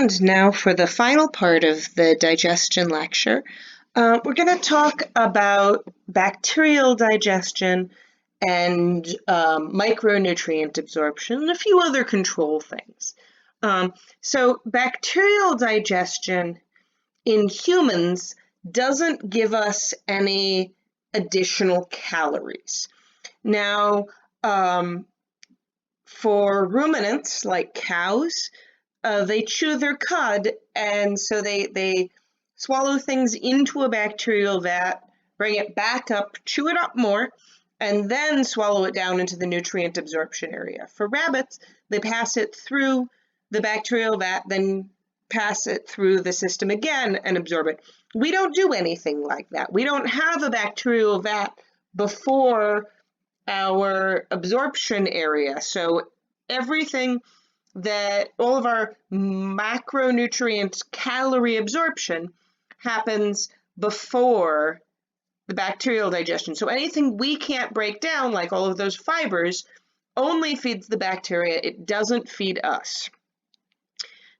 And now for the final part of the digestion lecture, we're going to talk about bacterial digestion and micronutrient absorption and a few other control things. So bacterial digestion in humans doesn't give us any additional calories. Now, for ruminants like cows, they chew their cud, and so they swallow things into a bacterial vat, bring it back up, chew it up more, and then swallow it down into the nutrient absorption area. For rabbits, they pass it through the bacterial vat, then pass it through the system again and absorb it. We don't do anything like that. We don't have a bacterial vat before our absorption area. So everything that all of our macronutrient calorie absorption happens before the bacterial digestion. So anything we can't break down, like all of those fibers, only feeds the bacteria. It doesn't feed us.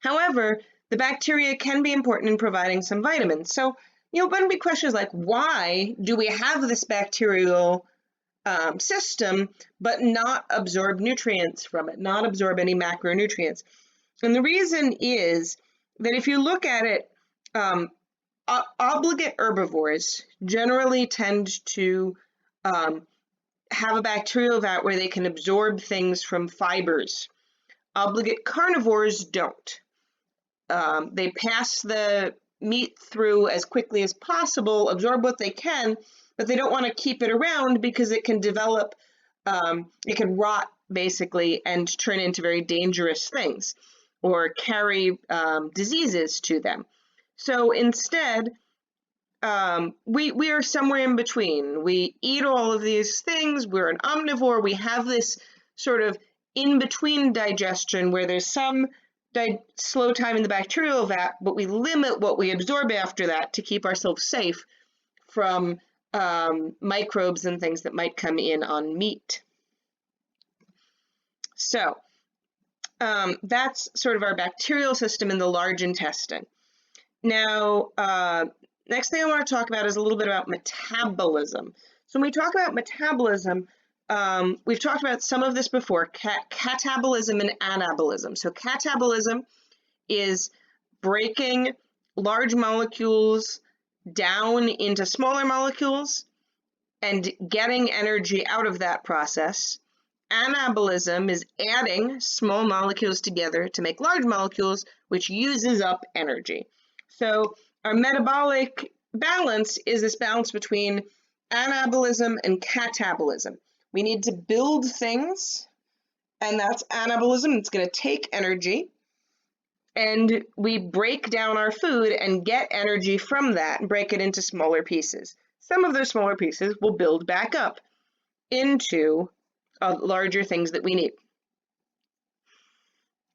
However, the bacteria can be important in providing some vitamins. So, one big question is like, why do we have this bacterial system, but not absorb nutrients from it, not absorb any macronutrients? And the reason is that if you look at it, obligate herbivores generally tend to have a bacterial vat where they can absorb things from fibers. Obligate carnivores don't. They pass the meat through as quickly as possible, absorb what they can, but they don't want to keep it around because it can develop, it can rot basically and turn into very dangerous things or carry diseases to them. So instead, we are somewhere in between. We eat all of these things, we're an omnivore, we have this sort of in-between digestion where there's some slow time in the bacterial vat, but we limit what we absorb after that to keep ourselves safe from microbes and things that might come in on meat. So that's sort of our bacterial system in the large intestine. Now, next thing I want to talk about is a little bit about metabolism. So when we talk about metabolism, we've talked about some of this before, catabolism and anabolism. So catabolism is breaking large molecules down into smaller molecules and getting energy out of that process. Anabolism is adding small molecules together to make large molecules, which uses up energy. So our metabolic balance is this balance between anabolism and catabolism. We need to build things, and that's anabolism. It's going to take energy, and we break down our food and get energy from that and break it into smaller pieces. Some of those smaller pieces will build back up into larger things that we need.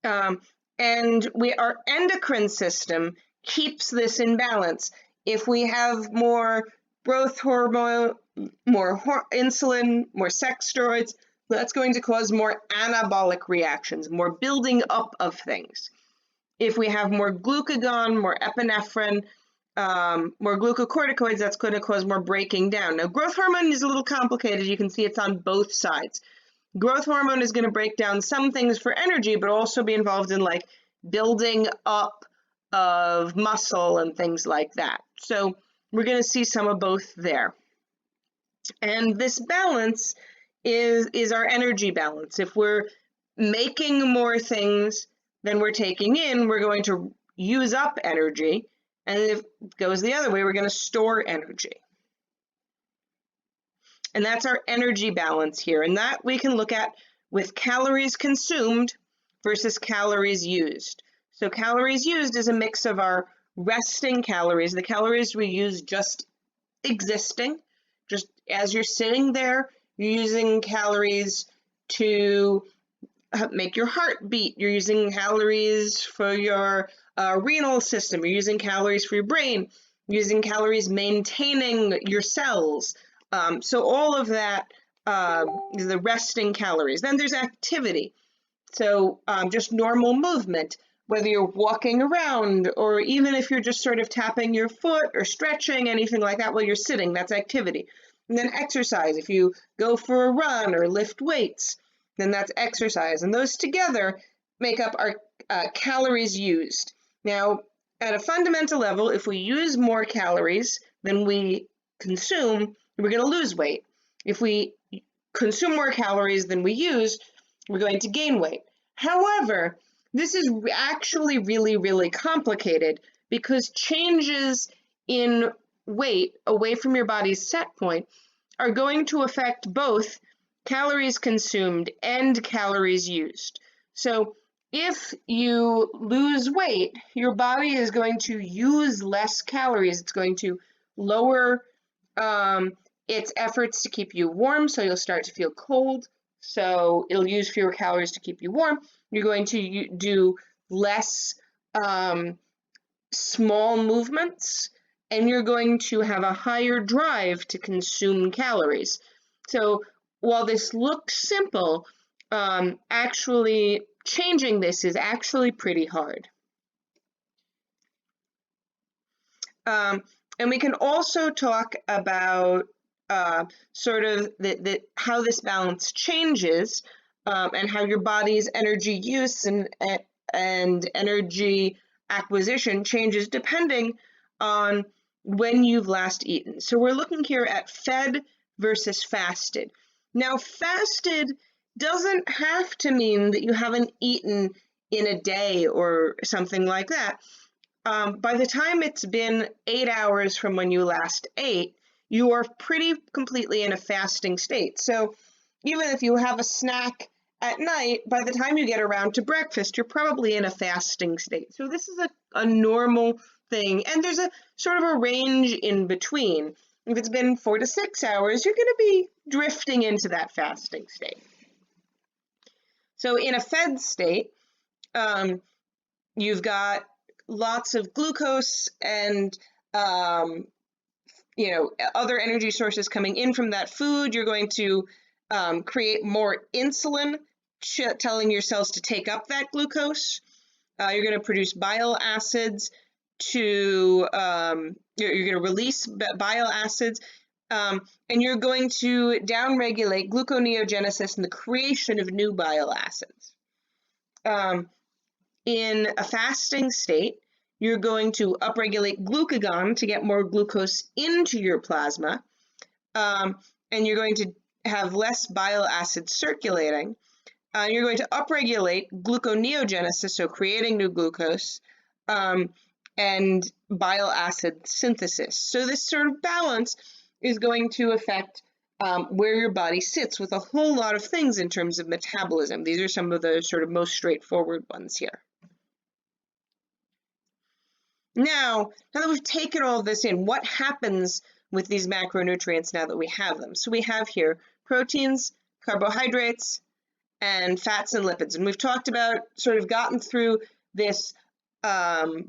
And our endocrine system keeps this in balance. If we have more growth hormone, more insulin, more sex steroids, that's going to cause more anabolic reactions, more building up of things. If we have more glucagon, more epinephrine, more glucocorticoids, that's going to cause more breaking down. Now, growth hormone is a little complicated. You can see it's on both sides. Growth hormone is going to break down some things for energy, but also be involved in like building up of muscle and things like that. So we're going to see some of both there. And this balance is our energy balance. If we're making more things than we're taking in, we're going to use up energy. And if it goes the other way, we're going to store energy. And that's our energy balance here. And that we can look at with calories consumed versus calories used. So calories used is a mix of our resting calories, the calories we use just existing, just as you're sitting there, you're using calories to make your heart beat. You're using calories for your renal system. You're using calories for your brain. You're using calories maintaining your cells. So all of that is the resting calories. Then there's activity. So just normal movement. whether you're walking around or even if you're just sort of tapping your foot or stretching, anything like that while you're sitting, that's activity. And then exercise, if you go for a run or lift weights, then that's exercise. And those together make up our calories used. Now, at a fundamental level, if we use more calories than we consume, we're going to lose weight. If we consume more calories than we use, we're going to gain weight. However, this is actually really, really complicated because changes in weight away from your body's set point are going to affect both calories consumed and calories used. So if you lose weight, your body is going to use less calories. It's going to lower its efforts to keep you warm, so you'll start to feel cold. So it'll use fewer calories to keep you warm. You're going to do less small movements, and you're going to have a higher drive to consume calories. So while this looks simple, actually changing this is actually pretty hard. And we can also talk about sort of how this balance changes and how your body's energy use and energy acquisition changes depending on when you've last eaten. So we're looking here at fed versus fasted. Now, fasted doesn't have to mean that you haven't eaten in a day or something like that. By the time it's been 8 hours from when you last ate, you are pretty completely in a fasting state. So even if you have a snack at night, by the time you get around to breakfast, you're probably in a fasting state. So this is a normal thing, and there's a sort of a range in between. If it's been 4 to 6 hours, you're going to be drifting into that fasting state. So in a fed state, you've got lots of glucose and other energy sources coming in from that food. You're going to create more insulin, telling your cells to take up that glucose. You're going to produce bile acids you're going to release bile acids, and you're going to downregulate gluconeogenesis and the creation of new bile acids. In a fasting state, you're going to upregulate glucagon to get more glucose into your plasma, and you're going to have less bile acids circulating. You're going to upregulate gluconeogenesis, so creating new glucose, and bile acid synthesis. So this sort of balance is going to affect where your body sits with a whole lot of things in terms of metabolism. These are some of the sort of most straightforward ones here. Now that we've taken all this in, what happens with these macronutrients now that we have them? So we have here proteins, carbohydrates, and fats and lipids. And we've talked about, sort of gotten through this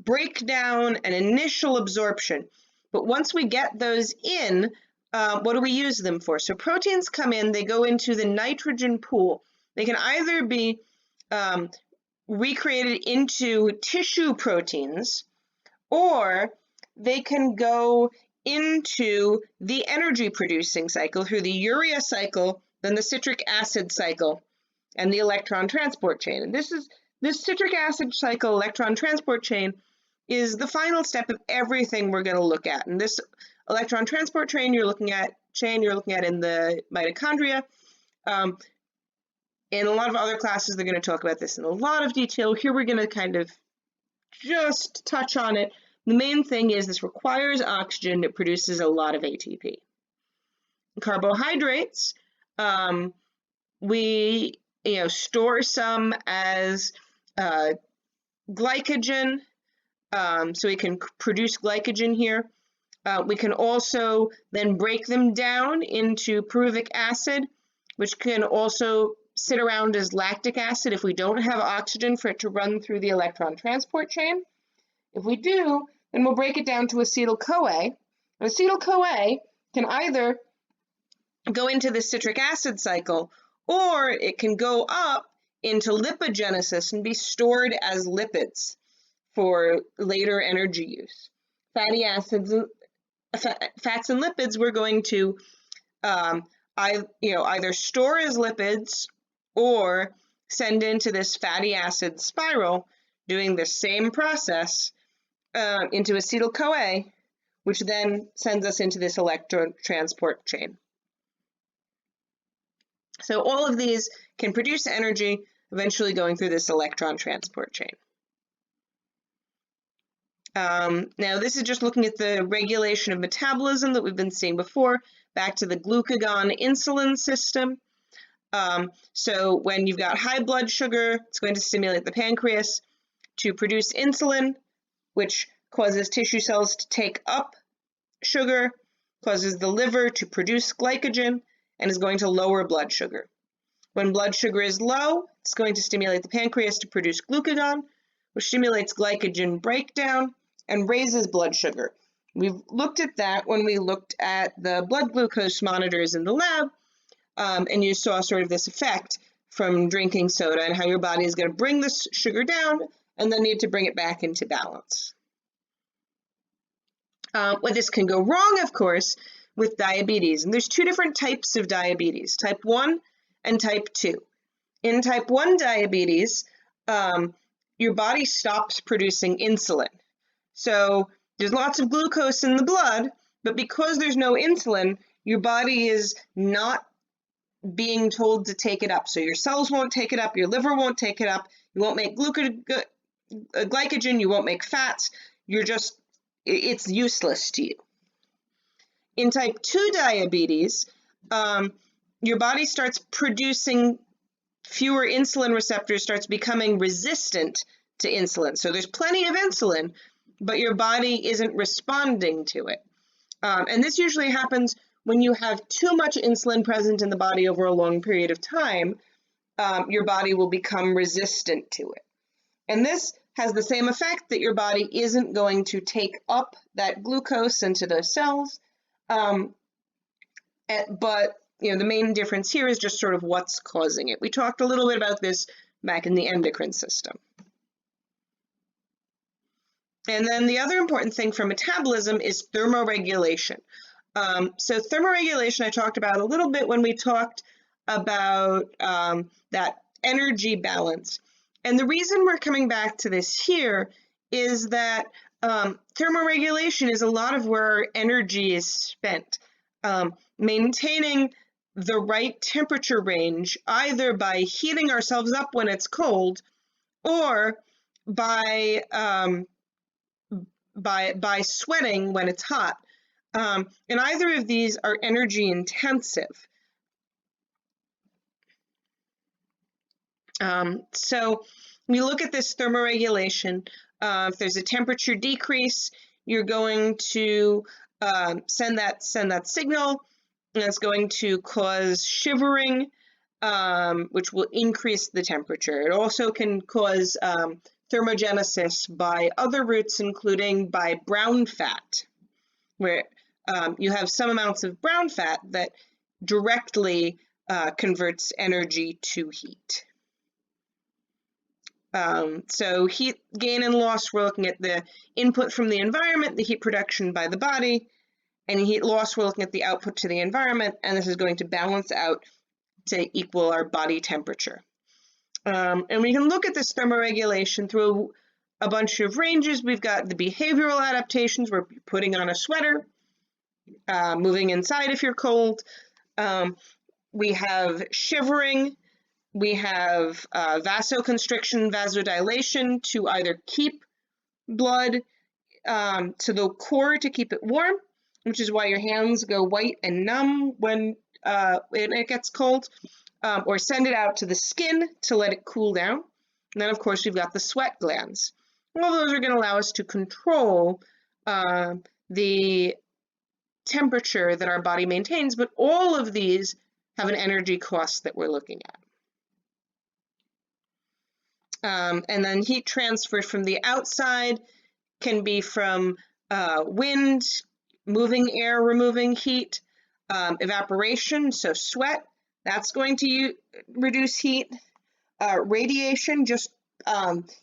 breakdown and initial absorption. But once we get those in, what do we use them for? So proteins come in, they go into the nitrogen pool. They can either be recreated into tissue proteins, or they can go into the energy producing cycle through the urea cycle, then the citric acid cycle, and the electron transport chain. And this citric acid cycle electron transport chain is the final step of everything we're going to look at. And this electron transport chain you're looking at in the mitochondria. In a lot of other classes, they're going to talk about this in a lot of detail. Here we're going to kind of just touch on it. The main thing is this requires oxygen. It produces a lot of ATP. Carbohydrates, we store some as glycogen, so we can produce glycogen here. We can also then break them down into pyruvic acid, which can also sit around as lactic acid if we don't have oxygen for it to run through the electron transport chain. If we do, then we'll break it down to acetyl-CoA. Acetyl-CoA can either go into the citric acid cycle, or it can go up into lipogenesis and be stored as lipids for later energy use. Fatty acids, fats and lipids we're going to either store as lipids or send into this fatty acid spiral, doing the same process into acetyl-CoA, which then sends us into this electron transport chain. So all of these can produce energy, eventually going through this electron transport chain. Now this is just looking at the regulation of metabolism that we've been seeing before, back to the glucagon-insulin system. So when you've got high blood sugar, it's going to stimulate the pancreas to produce insulin, which causes tissue cells to take up sugar, causes the liver to produce glycogen, and is going to lower blood sugar. When blood sugar is low, it's going to stimulate the pancreas to produce glucagon, which stimulates glycogen breakdown and raises blood sugar. We've looked at that when we looked at the blood glucose monitors in the lab, and you saw sort of this effect from drinking soda and how your body is going to bring this sugar down and then need to bring it back into balance. Well, this can go wrong, of course, with diabetes. And there's two different types of diabetes, type 1 and type 2. In type 1 diabetes, your body stops producing insulin. So there's lots of glucose in the blood, but because there's no insulin, your body is not being told to take it up. So your cells won't take it up, your liver won't take it up, you won't make glycogen, you won't make fats, it's useless to you. In type 2 diabetes, your body starts producing fewer insulin receptors, starts becoming resistant to insulin. So there's plenty of insulin, but your body isn't responding to it. And this usually happens when you have too much insulin present in the body over a long period of time. Your body will become resistant to it. And this has the same effect, that your body isn't going to take up that glucose into the cells. But the main difference here is just sort of what's causing it. We talked a little bit about this back in the endocrine system. And then the other important thing for metabolism is thermoregulation. So thermoregulation I talked about a little bit when we talked about that energy balance. And the reason we're coming back to this here is that thermoregulation is a lot of where our energy is spent. Maintaining the right temperature range, either by heating ourselves up when it's cold or by sweating when it's hot. And either of these are energy intensive. So we look at this thermoregulation. If there's a temperature decrease, you're going to send that signal, and it's going to cause shivering, which will increase the temperature. It also can cause thermogenesis by other routes, including by brown fat, where you have some amounts of brown fat that directly converts energy to heat. So heat gain and loss, we're looking at the input from the environment, the heat production by the body, and heat loss, we're looking at the output to the environment, and this is going to balance out to equal our body temperature. And we can look at this thermoregulation through a bunch of ranges. We've got the behavioral adaptations, where you're putting on a sweater, moving inside if you're cold. We have shivering. We have vasoconstriction, vasodilation to either keep blood to the core to keep it warm, which is why your hands go white and numb when it gets cold, or send it out to the skin to let it cool down. And then, of course, we've got the sweat glands. All those are going to allow us to control the temperature that our body maintains, but all of these have an energy cost that we're looking at. And then heat transfer from the outside can be from wind, moving air, removing heat, evaporation, so sweat, that's going to reduce heat. Radiation, just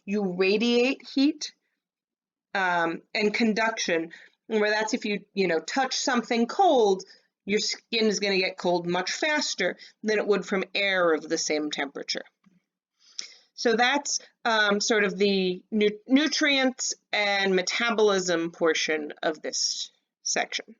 you radiate heat, and conduction, where that's if you know, touch something cold, your skin is going to get cold much faster than it would from air of the same temperature. So that's sort of the nutrients and metabolism portion of this section.